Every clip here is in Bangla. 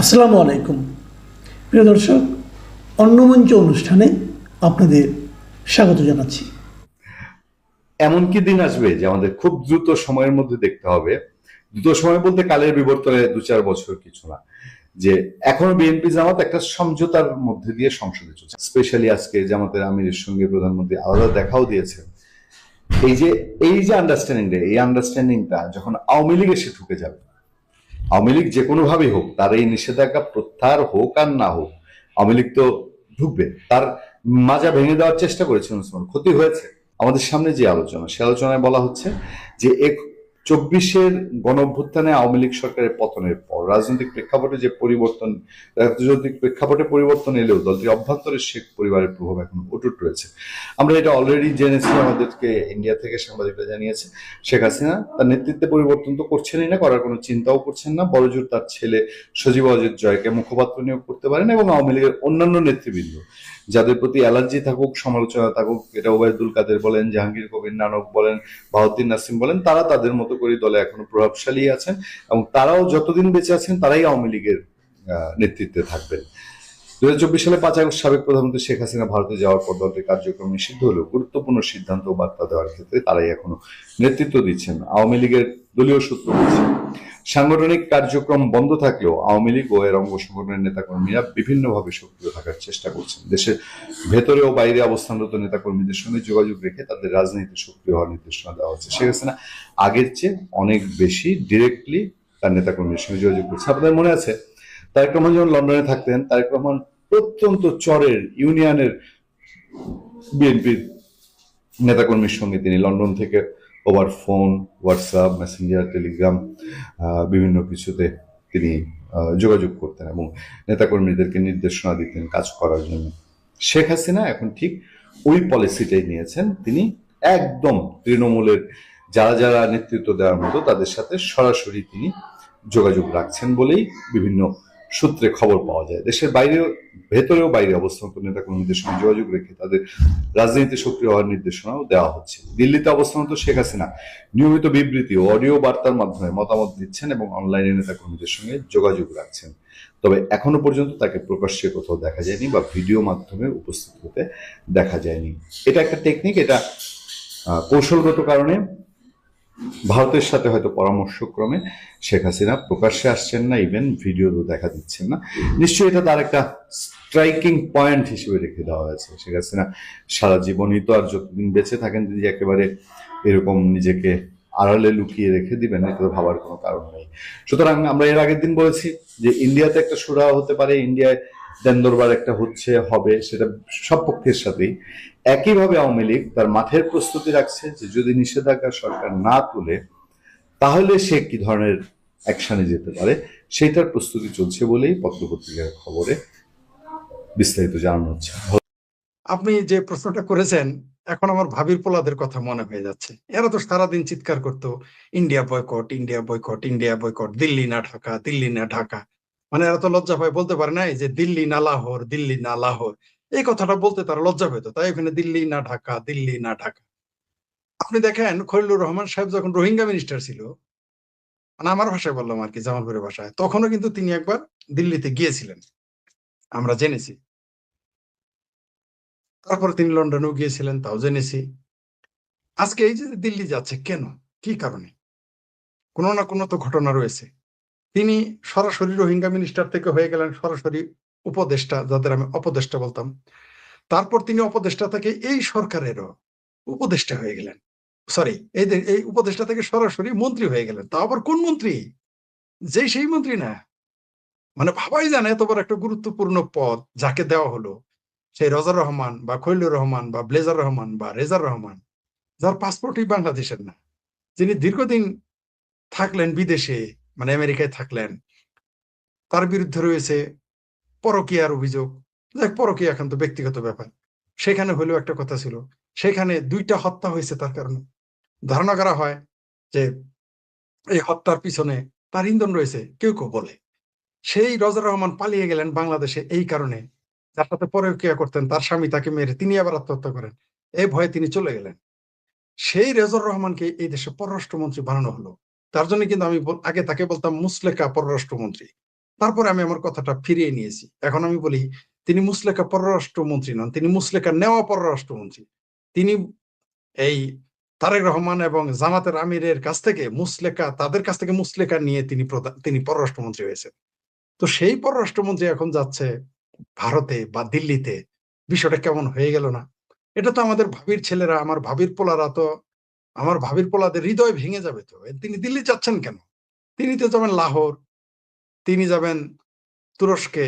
আসসালামু আলাইকুম প্রিয় দর্শক, অন্নমঞ্চ অনুষ্ঠানে আপনাদের স্বাগত জানাচ্ছি। এমন কি দিন আসবে যে আমাদের খুব দ্রুত সময়ের মধ্যে দেখতে হবে? দ্রুত সময় বলতে কালের বিবর্তনে 2-4 বছর কিছু না, যে এখনো বিএনপি জামাত একটা সমঝোতার মধ্যে দিয়ে সংসদে চলছে। স্পেশালি আজকে জামাতের আমিরের সঙ্গে প্রধানমন্ত্রী আলাদা দেখাও দিয়েছেন। এই যে আন্ডারস্ট্যান্ডিংটা, এই আন্ডারস্ট্যান্ডিংটা যখন আওয়ামী লীগ এসে ঢুকে যাবে, আওয়ামী লীগ যে কোনো ভাবেই হোক, তার এই নিষেধাজ্ঞা প্রত্যাহার হোক আর না হোক, আওয়ামী লীগ তো ঢুকবে। তার মাজা ভেঙে দেওয়ার চেষ্টা করেছেন ওসমান, ক্ষতি হয়েছে। আমাদের সামনে যে আলোচনা, সে আলোচনায় বলা হচ্ছে যে 24-এর গণঅভ্যুত্থানে আওয়ামী লীগ সরকারের পতনের পর রাজনৈতিক প্রেক্ষাপটে যে পরিবর্তন, রাজনৈতিক প্রেক্ষাপটে পরিবর্তন এলেও দলটির অভ্যন্তরে শেখ পরিবারের প্রভাব এখন অটুট রয়েছে। আমরা এটা অলরেডি জেনেছি, আমাদেরকে ইন্ডিয়া থেকে সাংবাদিকরা জানিয়েছে শেখ হাসিনা তার নেতৃত্বে পরিবর্তন তো করছেনই না, করার কোনো চিন্তাও করছেন না। বড়জোর তার ছেলে সজীব অজিত জয়কে মুখপাত্র নিয়োগ করতে পারেন এবং আওয়ামী লীগের অন্যান্য নেতৃবৃন্দ যাদের প্রতি অ্যালার্জি থাকুক, সমালোচনা থাকুক, এটা ওবায়দুল কাদের বলেন, জাহাঙ্গীর কবির নানক বলেন, বাহাউদ্দিন নাসিম বলেন, তারা তাদের মতো করে দলে এখনো প্রভাবশালী আছেন এবং তারাও যতদিন বেঁচে আছেন তারাই আওয়ামী লীগের নেতৃত্বে থাকবেন। 2024 সালে 5 আগস্ট সাবেক প্রধানমন্ত্রী শেখ হাসিনা ভারতে যাওয়ার পর দলটির কার্যক্রম নিষিদ্ধ হলেও গুরুত্বপূর্ণ সিদ্ধান্ত ও বার্তা দেওয়ার ক্ষেত্রে তারাই এখনো নেতৃত্ব দিচ্ছেন। আওয়ামী লীগের দলীয় সূত্র বলছে, সাংগঠনিক কার্যক্রম বন্ধ থাকলেও আওয়ামী লীগ ও এর অঙ্গ সংগঠনের নেতাকর্মীরা বিভিন্নভাবে সক্রিয় থাকার চেষ্টা করছেন। দেশের ভেতরে ও বাইরে অবস্থানরত নেতাকর্মীদের সঙ্গে যোগাযোগ রেখে তাদের রাজনীতিতে সক্রিয় হওয়ার নির্দেশনা দেওয়া হচ্ছে। শেখ হাসিনা আগের চেয়ে অনেক বেশি ডিরেক্টলি তার নেতাকর্মীদের সঙ্গে যোগাযোগ করছে। আপনাদের মনে আছে তারেক রহমান যখন লন্ডনে থাকতেন, তারেক রহমান প্রত্যন্ত চরের ইউনিয়নের বিএনপির নেতাকর্মীর সঙ্গে তিনি লন্ডন থেকে over phone, WhatsApp, Messenger, Telegram বিভিন্ন কিছুতে তিনি যোগাযোগ করতেন এবং নেতাকর্মীদেরকে নির্দেশনা দিতেন কাজ করার জন্য। শেখ হাসিনা এখন ঠিক ওই পলিসিটাই নিয়েছেন। তিনি একদম তৃণমূলের যারা যারা নেতৃত্ব দেওয়ার মতো তাদের সাথে সরাসরি তিনি যোগাযোগ রাখছেন বলেই বিভিন্ন সূত্রে খবর পাওয়া যায়। দেশের বাইরেও, ভেতরেও বাইরে অবস্থানরত নেতাকর্মীদের সঙ্গে যোগাযোগ রেখে তাদের রাজনীতিতে সক্রিয় হওয়ার নির্দেশনাও দেওয়া হচ্ছে। দিল্লিতে অবস্থানরত শেখ হাসিনা নিয়মিত বিবৃতি ও অডিও বার্তার মাধ্যমে মতামত দিচ্ছেন এবং অনলাইনে নেতাকর্মীদের সঙ্গে যোগাযোগ রাখছেন। তবে এখনো পর্যন্ত তাকে প্রকাশ্যে কোথাও দেখা যায়নি বা ভিডিও মাধ্যমে উপস্থিত হতে দেখা যায়নি। এটা একটা টেকনিক, এটা কৌশলগত কারণে ভারতের সাথে হয়তো পরামর্শক্রমে শেখ হাসিনা প্রকাশ্যে আসছেন না, ইভেন ভিডিও তো দেখা দিচ্ছেন না। নিশ্চয়ই এটা তার একটা স্ট্রাইকিং পয়েন্ট হিসেবে রেখে দেওয়া হয়েছে। শেখ হাসিনা সারা জীবনই তো আর যতদিন বেঁচে থাকেন তিনি একেবারে এরকম নিজেকে আড়ালে লুকিয়ে রেখে দিবেন, এটা তো ভাবার কোনো কারণ নেই। সুতরাং আমরা এর আগের দিন বলেছি যে ইন্ডিয়াতে একটা সুরা হতে পারে, ইন্ডিয়ায় দেন দরবার একটা হচ্ছে, হবে, সেটা সব পক্ষের সাথেই। একইভাবে আওয়ামী লীগ তার মাঠের প্রস্তুতি রাখছে যে যদি নিষেধাজ্ঞা সরকার না তুলে তাহলে সে কি ধরনের অ্যাকশনে যেতে পারে, সেইটার প্রস্তুতি চলছে বলেই পত্রপত্রিকার খবরে বিস্তারিত জানানো হচ্ছে। আপনি যে প্রশ্নটা করেছেন, এখন আমার ভাবির পোলাদের কথা মনে হয়ে যাচ্ছে। এরা তো সারাদিন চিৎকার করতো, India boycott, India boycott, India boycott, Delhi না ঢাকা, দিল্লি না ঢাকা। মানে এরা তো লজ্জা পায়, বলতে পারে নাই যে দিল্লি না লাহোর, দিল্লি না লাহোর। এই কথাটা বলতে তারা লজ্জা পেত, তাই এখানে দিল্লি না ঢাকা, দিল্লি না ঢাকা। আপনি দেখেন খলিলুর রহমান সাহেব যখন রোহিঙ্গা মিনিস্টার ছিল, মানে আমার ভাষায় বললাম আর কি, জামালপুরের ভাষায়, তখনও কিন্তু তিনি একবার দিল্লিতে গিয়েছিলেন, আমরা জেনেছি। তারপরে তিনি লন্ডনেও গিয়েছিলেন, তাও জেনেছি। আজকে এই যে দিল্লি যাচ্ছে কেন, কি কারণে? কোনো না কোনো তো ঘটনা রয়েছে। তিনি সরাসরি রোহিঙ্গা মিনিস্টার থেকে হয়ে গেলেন সরাসরি উপদেষ্টা, যাদের আমি অপদেষ্টা বলতাম। তারপর তিনি অপদেষ্টা থেকে এই সরকারেরও উপদেষ্টা হয়ে গেলেন। সরি, এই উপদেষ্টা থেকে সরাসরি মন্ত্রী হয়ে গেলেন। তা আবার কোন মন্ত্রী? যেই সেই মন্ত্রী না। মানে ভাবাই জানে এত বড় একটা গুরুত্বপূর্ণ পদ যাকে দেওয়া হলো, সেই রজার রহমান বা খলিলুর রহমান বা ব্লেজার রহমান বা রেজার রহমান, যার পাসপোর্টই বাংলাদেশের না, যিনি দীর্ঘদিন থাকলেন বিদেশে, মানে আমেরিকায় থাকলেন। তার বিরুদ্ধে রয়েছে পরকীয়ার অভিযোগ। দেখ, পরকীয়া এখন তো ব্যক্তিগত ব্যাপার, সেখানে হলেও একটা কথা ছিল। সেখানে 2টা হত্যা হয়েছে তার কারণে। ধারণা করা হয় যে এই হত্যার পিছনে তার ইন্ধন রয়েছে, কেউ কেউ বলে। সেই রজার রহমান পালিয়ে গেলেন বাংলাদেশে এই কারণে, যার সাথে পরকীয়া করতেন তার স্বামী তাকে মেরে তিনি আবার আত্মহত্যা করেন। এই ভয়ে তিনি চলে গেলেন। সেই রেজর রহমানকে এই দেশে পররাষ্ট্রমন্ত্রী বানানো হলো। তার জন্য কিন্তু আমি আগে তাকে বলতাম মুসলেকা পররাষ্ট্রমন্ত্রী। তারপরে আমি আমার কথাটা ফিরিয়ে নিয়েছি। এখন আমি বলি তিনি মুসলেকা পররাষ্ট্রমন্ত্রী নন, তিনি মুসলেকা নেওয়া পররাষ্ট্রমন্ত্রী। তিনি এই তারেক রহমান এবং জামাতের আমিরের কাছ থেকে তাদের কাছ থেকে মুসলেকা নিয়ে তিনি পররাষ্ট্রমন্ত্রী হয়েছেন। তো সেই পররাষ্ট্রমন্ত্রী এখন যাচ্ছে ভারতে বা দিল্লিতে, বিষয়টা কেমন হয়ে গেল না? এটা তো আমাদের ভাবির ছেলেরা, আমার ভাবির পোলাদের হৃদয় ভেঙে যাবে। তো তিনি দিল্লি যাচ্ছেন কেন? তিনি তো যাবেন লাহোর, তিনি যাবেন তুরস্কে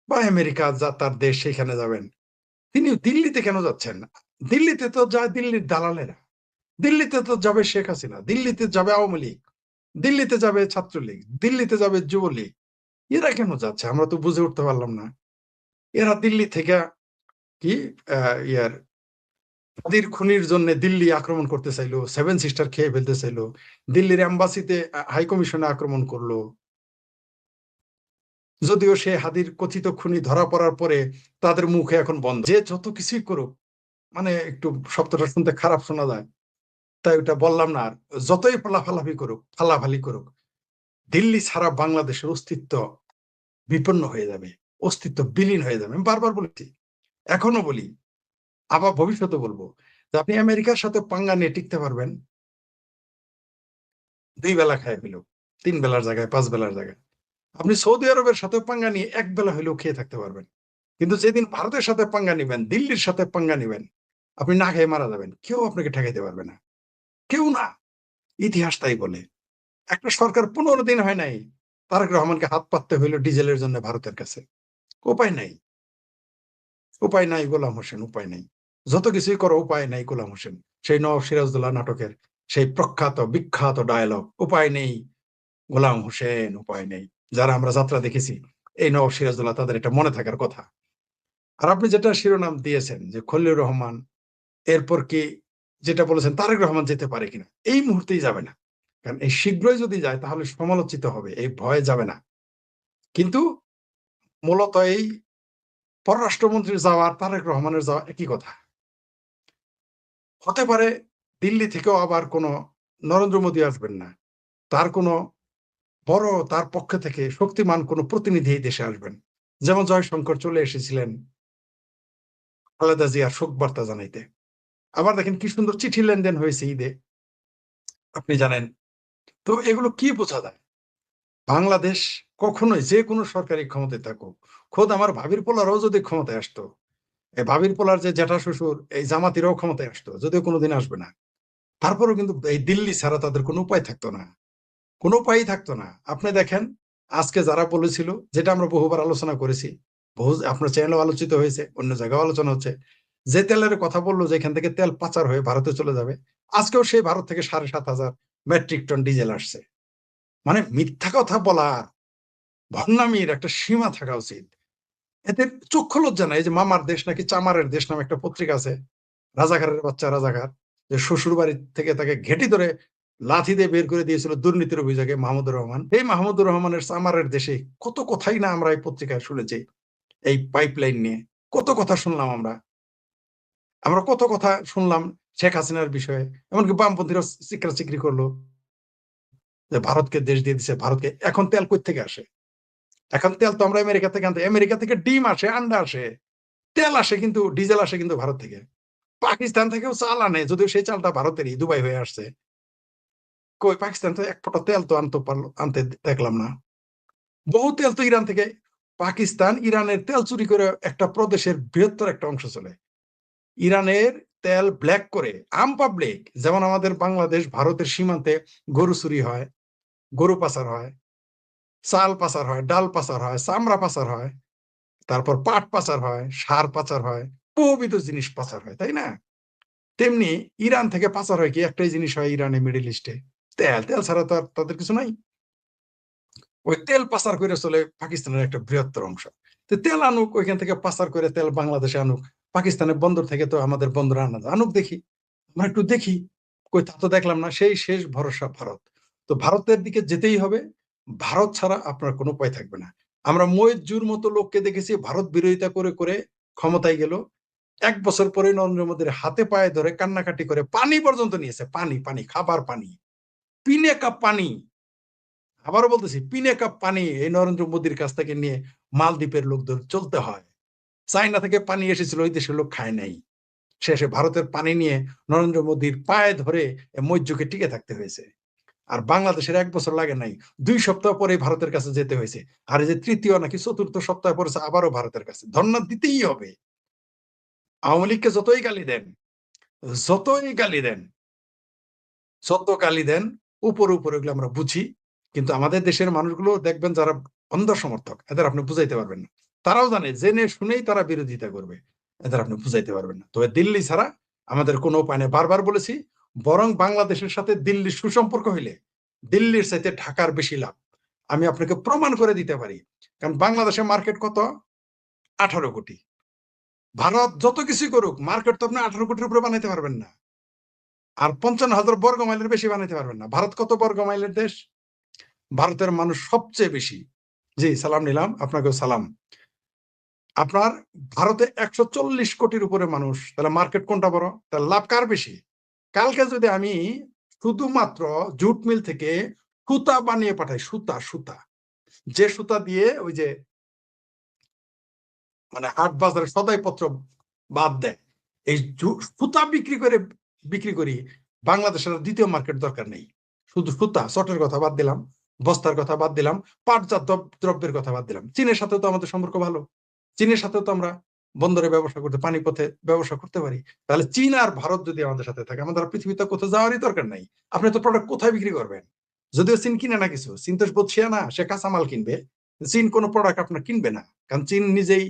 বা আমেরিকা, যা তার দেশ, সেখানে যাবেন। তিনি দিল্লিতে কেন যাচ্ছেন? দিল্লিতে তো যায় দিল্লির দালালেরা, দিল্লিতে তো যাবে শেখ হাসিনা, দিল্লিতে যাবে আওয়ামী লীগ, দিল্লিতে যাবে ছাত্রলীগ, দিল্লিতে যাবে যুবলীগ। এরা কেন যাচ্ছে আমরা তো বুঝে উঠতে পারলাম না। এরা দিল্লি থেকে কি ইয়ার হাদির খুনির জন্য দিল্লি আক্রমণ করতে চাইলো, সেভেন সিস্টার খেয়ে ফেলতে চাইলো, দিল্লির এম্বাসিতে হাই কমিশনে আক্রমণ করলো। যদিও সে হাদির কথিত খুনি ধরা পড়ার পরে তাদের মুখে এখন বন্ধ। যে যত কিছুই করুক, মানে একটু শব্দটা শুনতে খারাপ শোনা যায়, তাই ওটা বললাম না। আর যতই ফালাফালি করুক, দিল্লি ছাড়া বাংলাদেশের অস্তিত্ব বিপন্ন হয়ে যাবে, অস্তিত্ব বিলীন হয়ে যাবে। আমি বারবার বলেছি, এখনো বলি, আবার ভবিষ্যতে বলবো, যে আপনি আমেরিকার সাথে পাঙ্গা নিয়ে টিকতে পারবেন 2 বেলা খায় পেলেও, 3 বেলার জায়গায় 5 বেলার জায়গায়। আপনি সৌদি আরবের সাথে পাঙ্গা নিয়ে 1 বেলা হলেও খেয়ে থাকতে পারবেন। কিন্তু যেদিন ভারতের সাথে পাঙ্গা নিবেন, দিল্লির সাথে পাঙ্গা নিবেন, আপনি না খেয়ে মারা যাবেন। কেউ আপনাকে ঠেকাইতে পারবে না, কেউ না। ইতিহাস তাই বলে। একটা সরকার 15 দিন হয় নাই, তারেক রহমানকে হাত পাততে হইল ডিজেলের জন্য ভারতের কাছে। উপায় নাই, উপায় নাই গোলাম হোসেন, উপায় নাই। যত কিছুই করো, উপায় নাই গোলাম হোসেন। সেই নওয়াব সিরাজউদ্দৌলা নাটকের সেই প্রখ্যাত বিখ্যাত ডায়লগ, উপায় নেই গোলাম হোসেন, উপায় নেই। যারা আমরা যাত্রা দেখেছি, এই নওয়াব সিরাজউদ্দৌলা, তাদের এটা মনে থাকার কথা। আর আপনি যেটা শিরোনাম দিয়েছেন যে খলিলুর রহমান, এরপর কি যেটা বলেছেন তারেক রহমান যেতে পারে কিনা, এই মুহূর্তেই যাবে না। কারণ এই শীঘ্রই যদি যায় তাহলে সমালোচিত হবে, এই ভয়ে যাবে না। কিন্তু মূলত এই পররাষ্ট্রমন্ত্রীর যাওয়া আর তারেক রহমানের যাওয়া একই কথা। হতে পারে দিল্লি থেকেও আবার কোনো নরেন্দ্র মোদী আসবেন না, তার কোনো বড়, তার পক্ষে থেকে শক্তিমান কোনো প্রতিনিধি এই দেশে আসবেন। যেমন জয়শঙ্কর চলে এসেছিলেন খালেদা জিয়ার শোক বার্তা জানাইতে। আবার দেখেন কি সুন্দর চিঠি লেনদেন হয়েছে ঈদে, আপনি জানেন। তো এগুলো কি বোঝা যায়? বাংলাদেশ কখনোই, যে কোনো সরকারি ক্ষমতায় থাকুক, খোদ আমার ভাবির পোলারাও যদি ক্ষমতায় আসতো, এই ভাবির পোলার যে জ্যাঠা শ্বশুর এই জামাতিরাও ক্ষমতায় আসতো, যদিও কোনোদিন আসবে না, তারপরেও কিন্তু এই দিল্লি ছাড়া তাদের কোনো উপায় থাকতো না, কোনো উপায়ই থাকতো না। আপনি দেখেন, আজকে যারা বলেছিল, যেটা আমরা বহুবার আলোচনা করেছি, আপনার চ্যানেলও আলোচিত হয়েছে, অন্য জায়গায় আলোচনা হচ্ছে, যে তেলের কথা বললো যে এখান থেকে তেল পাচার হয়ে ভারতে চলে যাবে, আজকেও সেই ভারত থেকে 7,500 মেট্রিক টন ডিজেল আসছে। মানে মিথ্যা কথা বলার, ভণ্ডামির একটা সীমা থাকা উচিত। এদের চক্ষু লজ্জা নাই। এই যে মামার দেশ নাকি চামারের দেশ নামে একটা পত্রিকা আছে, রাজাকারের বাচ্চা রাজাকার, যে শ্বশুর বাড়ি থেকে তাকে ঘেঁটি ধরে লাথি দিয়ে বের করে দিয়েছিল দুর্নীতির অভিযোগে মাহমুদুর রহমান। এই মাহমুদুর রহমানের চামারের দেশে কত কথাই না আমরা এই পত্রিকায় শুনেছি। এই পাইপলাইন নিয়ে কত কথা শুনলাম আমরা, কত কথা শুনলাম শেখ হাসিনার বিষয়ে। এমনকি বামপন্থীরা চিকরি করলো যে ভারতকে দেশ দিয়ে দিচ্ছে, ভারতকে। এখন তেল কই থেকে আসে? এখন তেল তো আমরা আমেরিকা থেকে আনতে, আমেরিকা থেকে ডিম আসে, আন্ডা আসে, তেল আসে, কিন্তু ডিজেল আসে কিন্তু ভারত থেকে। পাকিস্তান থেকেও চাল আনে, যদিও সেই চালটা ভারতেরই, দুবাই হয়ে আসছে। কই পাকিস্তান থেকে এক ফোঁটা তেল তো আনতে দেখলাম না। বহু তেল তো ইরান থেকে, পাকিস্তান ইরানের তেল চুরি করে একটা প্রদেশের বৃহত্তর একটা অংশ চলে। ইরানের তেল ব্ল্যাক করে আম পাবলিক, যেমন আমাদের বাংলাদেশ ভারতের সীমান্তে গরু চুরি হয়, গরু পাচার হয়, চাল পাচার হয়, ডাল পাচার হয়, চামড়া পাচার হয়, তারপর পাট পাচার হয়, সার পাচার হয়, বহুবিধ জিনিস পাচার হয়, তাই না? তেমনি ইরান থেকে পাচার হয় কি একটাই জিনিস হয়, ইরানে, মিডল ইস্টে তেল। তেল ছাড়া তো আর তাদের কিছু নাই। ওই তেল পাচার করে চলে পাকিস্তানের একটা বৃহত্তর অংশ। তো তেল আনুক, ওইখান থেকে পাচার করে তেল বাংলাদেশে আনুক। পাকিস্তানের বন্দর থেকে তো আমাদের বন্দর আনা আনুক, দেখি, আমরা একটু দেখি। কই তা তো দেখলাম না। সেই শেষ ভরসা ভারত। তো ভারতের দিকে যেতেই হবে, ভারত ছাড়া আপনার কোনো উপায় থাকবে না। আমরা মইজুর মতো লোককে দেখেছি ভারত বিরোধিতা করে করে ক্ষমতায় গেল, 1 বছর পরে নরেন্দ্র মোদীর হাতে পায়ে ধরে কান্নাকাটি করে পানি পর্যন্ত নিয়েছে, পানি, পানি, খাবার পানি, 3 কাপ পানি। আবারও বলতেছি, 3 কাপ পানি এই নরেন্দ্র মোদীর কাছ থেকে নিয়ে মালদ্বীপের লোকদের চলতে হয়। চায়না থেকে পানি এসেছিল, ওই দেশের লোক খায় নাই, শেষে ভারতের পানি নিয়ে নরেন্দ্র মোদীর পায়ে ধরে মৈর্যকে টিকে থাকতে হয়েছে। আর বাংলাদেশের 1 বছর লাগে নাই, 2 সপ্তাহ পরে ভারতের কাছে যেতে হয়েছে। আর এই যে তৃতীয় নাকি চতুর্থ সপ্তাহ পরে আবারও ভারতের কাছে ধন্যবাদ দিতেই হবে। আওয়ামী লীগকে যতই গালি দেন, যতই গালি দেন, যত গালি দেন, উপরে উপরে ওগুলো আমরা বুঝি, কিন্তু আমাদের দেশের মানুষগুলো দেখবেন যারা অন্ধ সমর্থক, এদের আপনি বুঝাইতে পারবেন না। তারাও জানে, জেনে শুনেই তারা বিরোধিতা করবে, এদের আপনি বুঝাইতে পারবেন না। তবে দিল্লি ছাড়া আমাদের কোনো উপায় নেই। বারবার বলেছি, বরং বাংলাদেশের সাথে দিল্লির সুসম্পর্ক হইলে দিল্লির চাইতে ঢাকার বেশি লাভ। আমি আপনাকে প্রমাণ করে দিতে পারি। কারণ বাংলাদেশের মার্কেট কত? 18 কোটি। ভারত যত কিছু করুক, মার্কেট তো আপনি 18 কোটির উপরে বানাইতে পারবেন না। আর 55,000 বর্গ মাইলের বেশি বানাইতে পারবেন না। ভারত কত বর্গ মাইলের দেশ? ভারতের মানুষ সবচেয়ে বেশি। জি, সালাম নিলাম, আপনাকেও সালাম। আপনার ভারতে 140 কোটির উপরে মানুষ, তাহলে মার্কেট কোনটা বড়? তাহলে লাভ কার বেশি? কালকে যদি আমি শুধুমাত্র জুট মিল থেকে সুতা বানিয়ে পাঠাই, সুতা সুতা, যে সুতা দিয়ে ওই যে মানে হাট বাজারে সদাইপত্র বাদ দেয়, এই সুতা বিক্রি করি, বাংলাদেশের দ্বিতীয় মার্কেট দরকার নেই। শুধু সুতা, চটের কথা বাদ দিলাম, বস্তার কথা বাদ দিলাম, পাটজাত দ্রব্যের কথা বাদ দিলাম। চীনের সাথেও তো আমাদের সম্পর্ক ভালো, চীনের সাথেও তো আমরা বন্দরে ব্যবসা করতে, পানিপথে ব্যবসা করতে পারি। তাহলে চীন আর ভারত যদি আমাদের সাথে থাকে, আমাদের পৃথিবীতে কোথাও যাওয়ারই দরকার নাই। আপনি তো প্রোডাক্ট কোথায় বিক্রি করবেন? যদিও চীন কিনে না কিছু, চীন তো বলছিয়া না, সে কাঁচামাল কিনবে, চীন কোনো প্রোডাক্ট আপনার কিনবে না, কারণ চীন নিজেই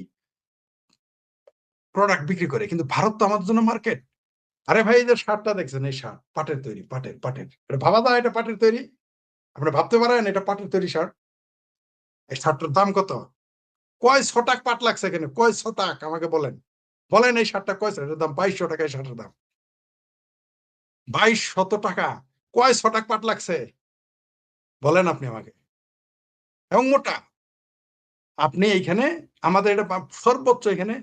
প্রোডাক্ট বিক্রি করে। কিন্তু ভারত তো আমাদের জন্য মার্কেট। আরে ভাই, এই যে শার্টটা দেখছেন, এই শার্ট পাটের তৈরি, পাটের এটা ভাবা যায়, এটা পাটের তৈরি? আপনি ভাবতে পারেন এটা পাটের তৈরি শার্ট? এই শার্টটার দাম কত? কয় ছটাক পাট লাগছে এখানে, কয় ছটাক আমাকে বলেন, বলেন এই শার্টটা কয়, এটার দাম 2200 টাকা। এই শার্টের দাম 2200 টাকা। কয় ছটাক পাট লাগছে বলেন আপনি আমাকে, এবং মোটা। আপনি এইখানে আমাদের এটা সর্বোচ্চ এখানে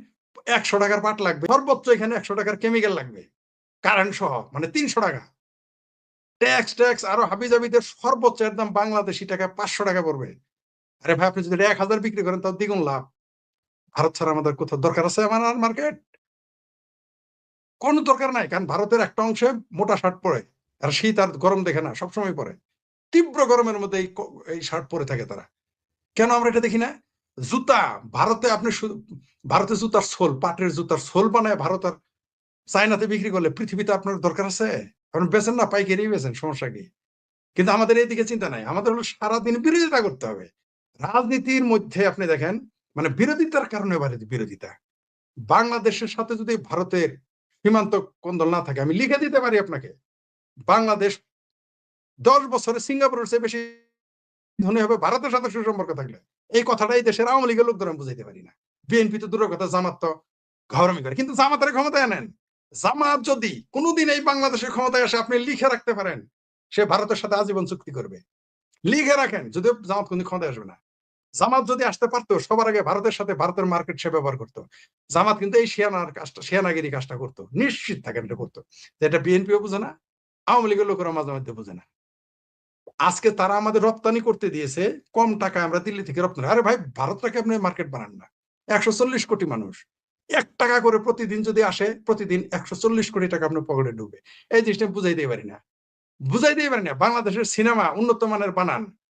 100 টাকার পাট লাগবে, সর্বোচ্চ এখানে 100 টাকার কেমিক্যাল লাগবে, কারেন্ট সহ, মানে 300 টাকা ট্যাক্স আরো হাবিজাবিদের সর্বোচ্চ এর দাম বাংলাদেশি টাকা 500 টাকা পড়বে। আরে ভাই, আপনি যদি 1000 বিক্রি করেন তাও দ্বিগুণ লাভ। ভারত ছাড়া আমাদের কোথাও দরকার আছে আমার মার্কেট? কোনো দরকার নাই, কারণ ভারতের একটা অংশে মোটা শার্ট পরে, আর শীত আর গরম দেখে না, সবসময় পরে, তীব্র গরমের মধ্যে এই শার্ট পরে থাকে তারা। কেন আমরা এটা দেখি না? জুতা ভারতে, আপনি ভারতে জুতার সোল, পাটের জুতার সোল বানায় ভারত আর চায়নাতে বিক্রি করলে পৃথিবীতে আপনার দরকার আছে? আপনি বেচেন না, পাইকারি বেচেন, সমস্যা কি? কিন্তু আমাদের এইদিকে চিন্তা নাই, আমাদের হলো সারাদিন বিরোধিতা করতে হবে। রাজনীতির মধ্যে আপনি দেখেন, মানে বিরোধিতার কারণে বিরোধিতা। বাংলাদেশের সাথে যদি ভারতের সীমান্ত কোন্দল না থাকে, আমি লিখে দিতে পারি আপনাকে, বাংলাদেশ 10 বছরে সিঙ্গাপুরের চেয়ে বেশি ধনী হবে ভারতের সাথে সুসম্পর্ক থাকলে। এই কথাটাই দেশের আওয়ামী লীগের লোকদের আমি বুঝাইতে পারি না। বিএনপি তো দূরের কথা, জামাত তো ঘাওরামি করে, কিন্তু জামাতের ক্ষমতায় আনেন। জামাত যদি কোনোদিন এই বাংলাদেশের ক্ষমতায় আসে, আপনি লিখে রাখতে পারেন সে ভারতের সাথে আজীবন চুক্তি করবে। লিখে রাখেন, যদিও জামাত কোনদিন ক্ষমতায় আসবে না। জামাত যদি আসতে পারতো, সবার আগে ভারতের সাথে ভারতের মার্কেট সে ব্যবহার করতো। জামাত কিন্তু এই শিয়ানাগিরি কাজটা করতো, নিশ্চিত থাকেন এটা করতো। এটা বিএনপিও বুঝে না, আওয়ামী লীগের লোকেরা মাঝে মধ্যে বুঝে না। আজকে তারা আমাদের রপ্তানি করতে দিয়েছে কম টাকায়, আমরা দিল্লি থেকে রপ্তানি। আরে ভাই, ভারতটাকে আপনি মার্কেট বানান না। 140 কোটি মানুষ, 1 টাকা করে প্রতিদিন যদি আসে, প্রতিদিন 140 কোটি টাকা আপনার পকেটে ঢুকবে। এই জিনিসটা বুঝাইতে পারি না, বাংলাদেশের সিনেমা উন্নত মানের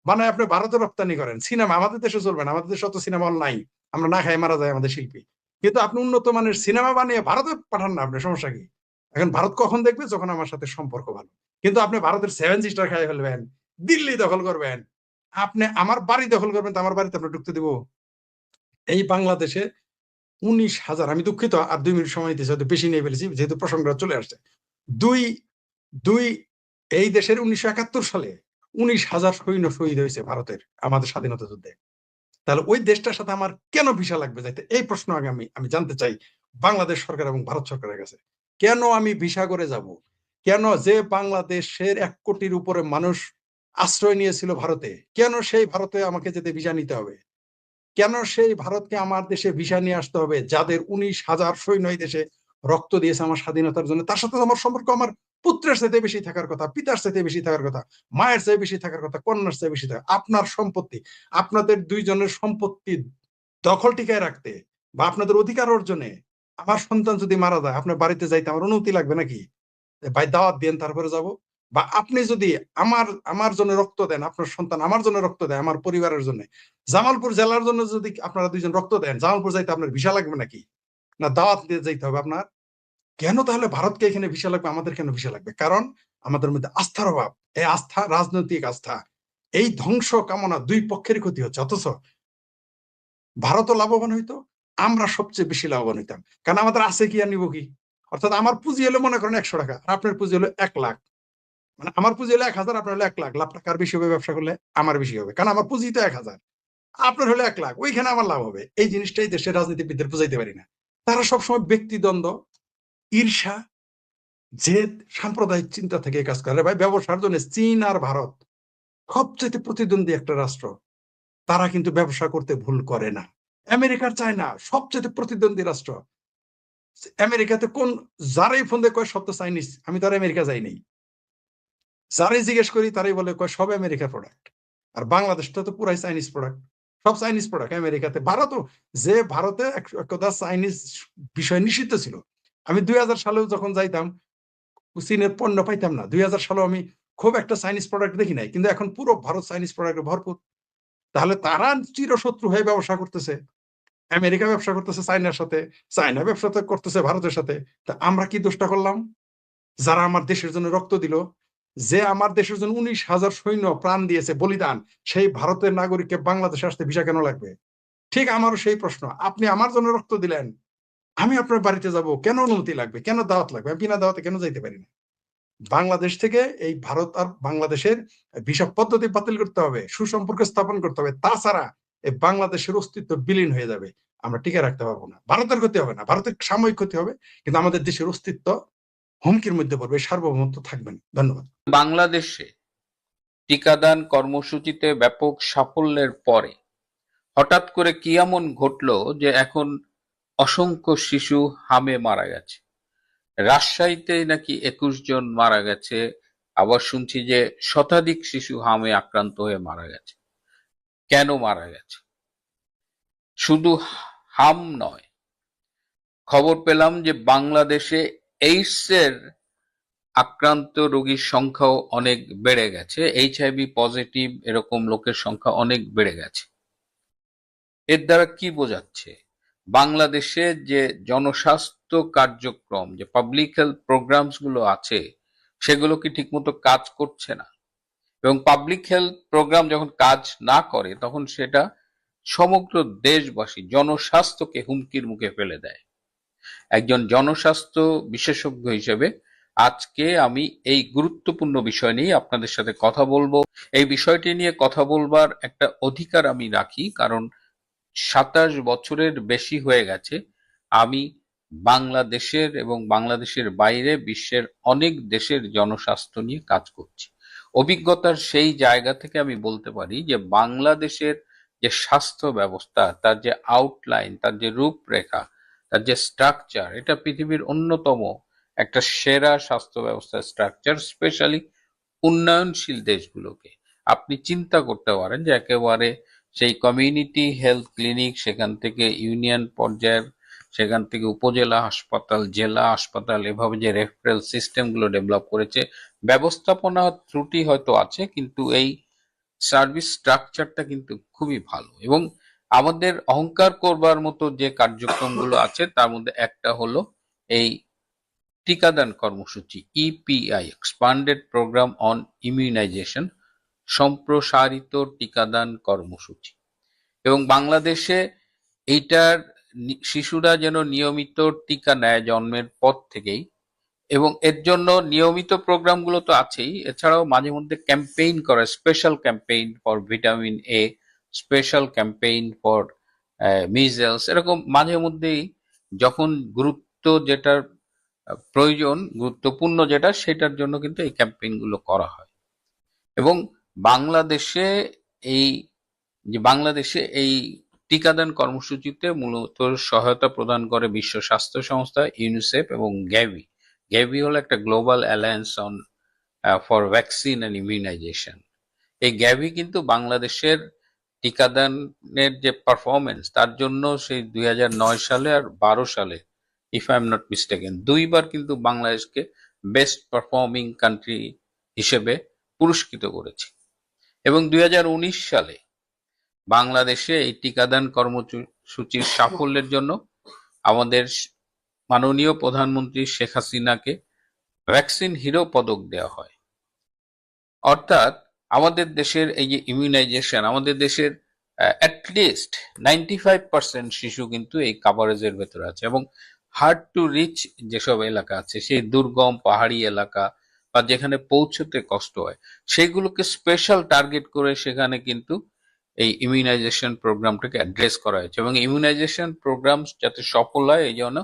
বানায় আপনি ভারতে রপ্তানি করেন। সিনেমা আমাদের দেশে চলবে না, আমাদের দেশে অত সিনেমা হল নাই, আমরা না খাই মারা যায় আমাদের শিল্পী। কিন্তু আপনি উন্নত মানের সিনেমা বানিয়ে ভারতে পাঠান না, আপনার সমস্যা কি? এখন ভারত কখন দেখবে? যখন আমার সাথে সম্পর্ক ভালো। কিন্তু আপনি ভারতের 7 স্টার খাই ফেলবেন, দিল্লি দখল করবেন, আপনি আমার বাড়ি দখল করবেন, তো আমার বাড়িতে আপনি ঢুকতে দিব? এই বাংলাদেশে 19,000, আমি দুঃখিত আর 2 মিনিট সময় দিয়েছি, হয়তো বেশি নিয়ে ফেলেছি, যেহেতু প্রসঙ্গটা চলে আসছে। দুই দুই এই দেশের 1971 সালে 19,000 সৈন্য শহীদ হয়েছে ভারতের, আমাদের স্বাধীনতা যুদ্ধে। তাহলে ওই দেশটার সাথে আমার কেন ভিসা লাগবে যাইতে? এই প্রশ্ন আগে আমি জানতে চাই বাংলাদেশ সরকার এবং ভারত সরকারের কাছে। কেন আমি ভিসা করে যাব? কেন, যে বাংলাদেশের 1 কোটির উপরে মানুষ আশ্রয় নিয়েছিল ভারতে, কেন সেই ভারতে আমাকে যেতে ভিসা নিতে হবে? কেন সেই ভারতকে আমার দেশে ভিসা নিয়ে আসতে হবে, যাদের 19,000 সৈন্য এই দেশে রক্ত দিয়েছে আমার স্বাধীনতার জন্য? তার সাথে আমার সম্পর্ক আমার পুত্রের চাইতে বেশি থাকার কথা, পিতার চাইতে বেশি থাকার কথা, মায়ের চেয়ে বেশি থাকার কথা, কন্যার চেয়ে বেশি থাকা। আপনার সম্পত্তি, আপনাদের দুইজনের সম্পত্তি দখল টিকায় রাখতে বা আপনাদের অধিকার অর্জনে আমার সন্তান যদি মারা যায়, আপনার বাড়িতে যাইতে আমার অনুমতি লাগবে নাকি? ভাই দাওয়াত দেন তারপরে যাব। বা আপনি যদি আমার জন্য রক্ত দেন, আপনার সন্তান আমার জন্য রক্ত দেয়, আমার পরিবারের জন্য, জামালপুর জেলার জন্য যদি আপনারা দুইজন রক্ত দেন, জামালপুর যাইতে আপনার ভিসা লাগবে নাকি? না দাওয়াত দিয়ে যাইতে হবে আপনার? কেন তাহলে ভারতকে এখানে ভিসা লাগবে, আমাদের কেন ভিসা লাগবে? কারণ আমাদের মধ্যে আস্থার অভাব। এই আস্থা, রাজনৈতিক আস্থা, এই ধ্বংস কামনা দুই পক্ষেরই ক্ষতি হচ্ছে। অথচ ভারতও লাভবান হইতো, আমরা সবচেয়ে বেশি লাভবান হইতাম। কারণ আমাদের আছে কি আর নিব কি? অর্থাৎ আমার পুঁজি হলো মনে করেন 100 টাকা, আর আপনার পুঁজি হলো 1 লাখ। মানে আমার পুঁজি হলো 1000, আপনার হলো 1 লাখ। লাভটা কার বেশি হবে ব্যবসা করলে? আমার বেশি হবে। কারণ আমার পুঁজি তো 1000, আপনার হলো 1 লাখ, ওইখানে আমার লাভ হবে। এই জিনিসটাই দেশের রাজনীতিবিদদের বুঝাইতে পারি না। তারা সবসময় ব্যক্তিদ্বন্দ্ব, ঈর্ষা, জেদ, সাম্প্রদায়িক চিন্তা থেকে কাজ করে। ভাই ব্যবসার জন্য চীন আর ভারত সবচেয়ে প্রতিদ্বন্দ্বী একটা রাষ্ট্র, তারা কিন্তু ব্যবসা করতে ভুল করে না। আমেরিকার চায়না সবচেয়ে প্রতিদ্বন্দ্বী রাষ্ট্র। আমেরিকাতে কোন, যারাই ফোন দিয়ে কয় সব তো চাইনিজ, আমি তো আর আমেরিকা যাই নাই, যারাই জিজ্ঞেস করি তারাই বলে কয় সব আমেরিকার প্রোডাক্ট। আর বাংলাদেশটা তো পুরাই চাইনিজ প্রোডাক্ট, সব চাইনিজ প্রোডাক্ট আমেরিকাতে। ভারতও, যে ভারতে একদা চাইনিজ বিষয় নিষিদ্ধ ছিল। আমি 2000 সালেও যখন যাইতাম চীনের পণ্য পাইতাম না। 2000 সালেও আমি খুব একটা চাইনিজ প্রোডাক্ট দেখি নাই, কিন্তু এখন পুরো ভারত চাইনিজ প্রোডাক্টে ভরপুর। তাহলে তারা চিরশত্রু হয়ে ব্যবসা করতেছে, আমেরিকা ব্যবসা করতেছে চায়নার সাথে, চায়না ব্যবসা করতেছে ভারতের সাথে। তা আমরা কি দোষটা করলাম? যারা আমার দেশের জন্য রক্ত দিল, যে আমার দেশের জন্য 19,000 সৈন্য প্রাণ দিয়েছে বলিদান, সেই ভারতের নাগরিককে বাংলাদেশে আসতে ভিসা কেন লাগবে? ঠিক আমারও সেই প্রশ্ন। আপনি আমার জন্য রক্ত দিলেন, আমি আপনার বাড়িতে যাব, কেন অনুমতি লাগবে, কেন দাওয়াত লাগবে? আমি বিনা দাওয়াতে কেন যাইতে পারি না? বাংলাদেশ থেকে এই ভারত আর বাংলাদেশের ভিসা পদ্ধতি বাতিল করতে হবে, সুসম্পর্ক স্থাপন করতে হবে। তাছাড়া এই বাংলাদেশের অস্তিত্ব বিলীন হয়ে যাবে, আমরা টিকে রাখতে পারবো না। ভারতের ক্ষতি হবে না, ভারতের সাময়িক ক্ষতি হবে, কিন্তু আমাদের দেশের অস্তিত্ব হুমকির মধ্যে পড়বে, সার্বভৌমত্ব থাকবে না। ধন্যবাদ। বাংলাদেশে টিকাদান কর্মসূচিতে ব্যাপক সাফল্যের পরে হঠাৎ করে কি এমন ঘটলো যে এখন অসংখ্য শিশু হামে মারা গেছে? রাজশাহীতে নাকি 21 জন মারা গেছে, আবার শুনছি যে শতাধিক শিশু হামে আক্রান্ত হয়ে মারা গেছে। কেন মারা গেছে? শুধু হাম নয়, খবর পেলাম যে বাংলাদেশে এইডসের আক্রান্ত রোগীর সংখ্যাও অনেক বেড়ে গেছে, HIV পজিটিভ এরকম লোকের সংখ্যা অনেক বেড়ে গেছে। এর দ্বারা কি বোঝাচ্ছে? বাংলাদেশে যে জনস্বাস্থ্য কার্যক্রম, যে পাবলিক হেলথ প্রোগ্রামস গুলো আছে, সেগুলো কি ঠিকমতো কাজ করছে না। এবং পাবলিক হেলথ প্রোগ্রাম যখন কাজ না করে তখন সেটা সমগ্র দেশবাসী, জনস্বাস্থ্যকে হুমকির মুখে ফেলে দেয়। একজন জনস্বাস্থ্য বিশেষজ্ঞ হিসেবে আজকে আমি এই গুরুত্বপূর্ণ বিষয় নিয়ে আপনাদের সাথে কথা বলবো। এই বিষয়টি নিয়ে কথা বলবার একটা অধিকার আমি রাখি, কারণ 27 বছরের বেশি হয়ে গেছে আমি বাংলাদেশের এবং বাংলাদেশের বাইরে বিশ্বের অনেক দেশের জনস্বাস্থ্য নিয়ে কাজ করছি। অভিজ্ঞতার সেই জায়গা থেকে আমি বলতে পারি যে বাংলাদেশের যে স্বাস্থ্য ব্যবস্থা, তার যে আউটলাইন, তার যে রূপরেখা, তার যে স্ট্রাকচার, এটা পৃথিবীর অন্যতম একটা সেরা স্বাস্থ্য ব্যবস্থার স্ট্রাকচার। স্পেশালি উন্নয়নশীল দেশগুলোকে আপনি চিন্তা করতে পারেন যে একেবারে সেই কমিউনিটি হেলথ ক্লিনিক, সেখান থেকে ইউনিয়ন পর্যায়ের, সেখান থেকে উপজেলা হাসপাতাল, জেলা হাসপাতাল, এভাবে যে রেফারেল সিস্টেমগুলো ডেভেলপ করেছে। ব্যবস্থাপনা ত্রুটি হয়তো আছে, কিন্তু এই সার্ভিস স্ট্রাকচারটা কিন্তু খুবই ভালো। এবং আমাদের অহংকার করবার মতো যে কার্যক্রমগুলো আছে তার মধ্যে একটা হলো এই টিকাদান কর্মসূচি, EPI, expanded programme on immunisation, সম্প্রসারিত টিকাদান কর্মসূচি। এবং বাংলাদেশে এইটার শিশুরা যেন নিয়মিত টিকা নেয় জন্মের পর থেকেই, এবং এর জন্য নিয়মিত প্রোগ্রামগুলো তো আছেই, এছাড়াও মাঝে মধ্যে ক্যাম্পেইন করে, special campaign for vitamin A, special campaign for measles, এরকম মাঝে মধ্যেই যখন যেটার প্রয়োজন, গুরুত্বপূর্ণ যেটা, সেটার জন্য কিন্তু এই ক্যাম্পেইনগুলো করা হয়। এবং বাংলাদেশে এই বাংলাদেশে এই টিকাদান কর্মসূচিতে মূলত সহায়তা প্রদান করে বিশ্ব স্বাস্থ্য সংস্থা, ইউনিসেফ এবং গ্যাভি। গ্যাভি হলো একটা global alliance on for vaccine and immunisation. এই গ্যাভি কিন্তু বাংলাদেশের টিকাদানের যে পারফরমেন্স তার জন্য সেই 2009 সালে আর 12 সালে, if I am not mistaken, দুইবার কিন্তু বাংলাদেশকে বেস্ট পারফর্মিং কান্ট্রি হিসেবে পুরস্কৃত করেছে। এবং 2019 সালে বাংলাদেশে এই টিকাদান কর্মসূচির সাফল্যের জন্য আমাদের মাননীয় প্রধানমন্ত্রী শেখ হাসিনাকে ভ্যাকসিন হিরো পদক দেওয়া হয়। অর্থাৎ আমাদের দেশের এই যে ইমিউনাইজেশন, আমাদের দেশের অ্যাটলিস্ট 95% শিশু কিন্তু এই কাভারেজের ভেতরে আছে। এবং হার্ড টু রিচ যেসব এলাকা আছে, সেই দুর্গম পাহাড়ি এলাকা বা যেখানে পৌঁছতে কষ্ট হয়, সেইগুলোকে স্পেশাল টার্গেট করে সেখানে কিন্তু এই ইমিউনাইজেশন প্রোগ্রামটাকে অ্যাড্রেস করা হয়েছে। এবং ইমিউনাইজেশন প্রোগ্রাম যাতে সফল হয় এই জন্য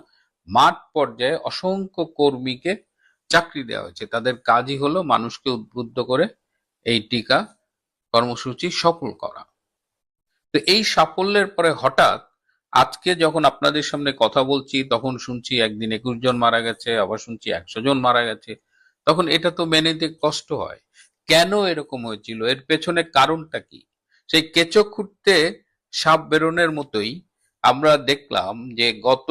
মাঠ পর্যায়ে অসংখ্য কর্মীকে চাকরি দেওয়া হয়েছে। তাদের কাজই হলো মানুষকে উদ্বুদ্ধ করে এই টিকা কর্মসূচি সফল করা। তো এই সাফল্যের পরে হঠাৎ আজকে যখন আপনাদের সামনে কথা বলছি, তখন শুনছি একদিন 21 জন মারা গেছে, আবার শুনছি 100 জন মারা গেছে। তখন এটা তো মেনে নিতে কষ্ট হয়। কেন এরকম হয়েছিল, এর পেছনে কারণটা কি? সেই কেঁচো খুঁড়তে সাপ বেরোনোর মতোই আমরা দেখলাম যে গত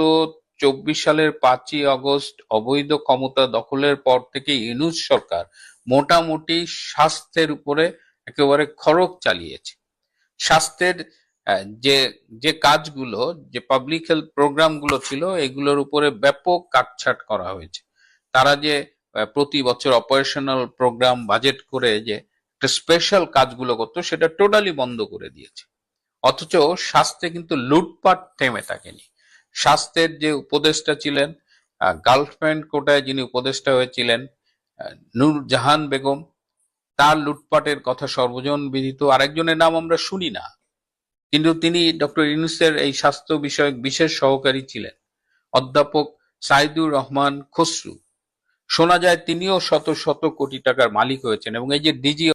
24 সালের 5ই আগস্ট অবৈধ ক্ষমতা দখলের পর থেকে ইউনূস সরকার মোটামুটি স্বাস্থ্যের উপরে একেবারে খড়গ চালিয়েছে। স্বাস্থ্যের যে যে কাজগুলো, যে পাবলিক হেলথ প্রোগ্রামগুলো ছিল, এগুলোর উপরে ব্যাপক কাটছাট করা হয়েছে। তারা যে প্রতি বছর অপারেশনাল প্রোগ্রাম বাজেট করে যে একটা স্পেশাল কাজগুলো করতো, সেটা টোটালি বন্ধ করে দিয়েছে। অথচ স্বাস্থ্যে কিন্তু লুটপাট থেমে থাকেনি। স্বাস্থ্যের যে উপদেষ্টা ছিলেন, গার্লফ্রেন্ড কোটায় যিনি উপদেষ্টা হয়েছিলেন, নূরজাহান বেগম, তার লুটপাটের কথা সর্বজন বিদিত। আরেকজনের নাম আমরা শুনি না, কিন্তু তিনি ডক্টর ইউনূসের এই স্বাস্থ্য বিষয়ক বিশেষ সহকারী ছিলেন, অধ্যাপক সাইদুর রহমান খসরু। শোনা যায় তিনিও শত শত কোটি টাকার মালিক হয়েছেন। এবং এই যে ডিজি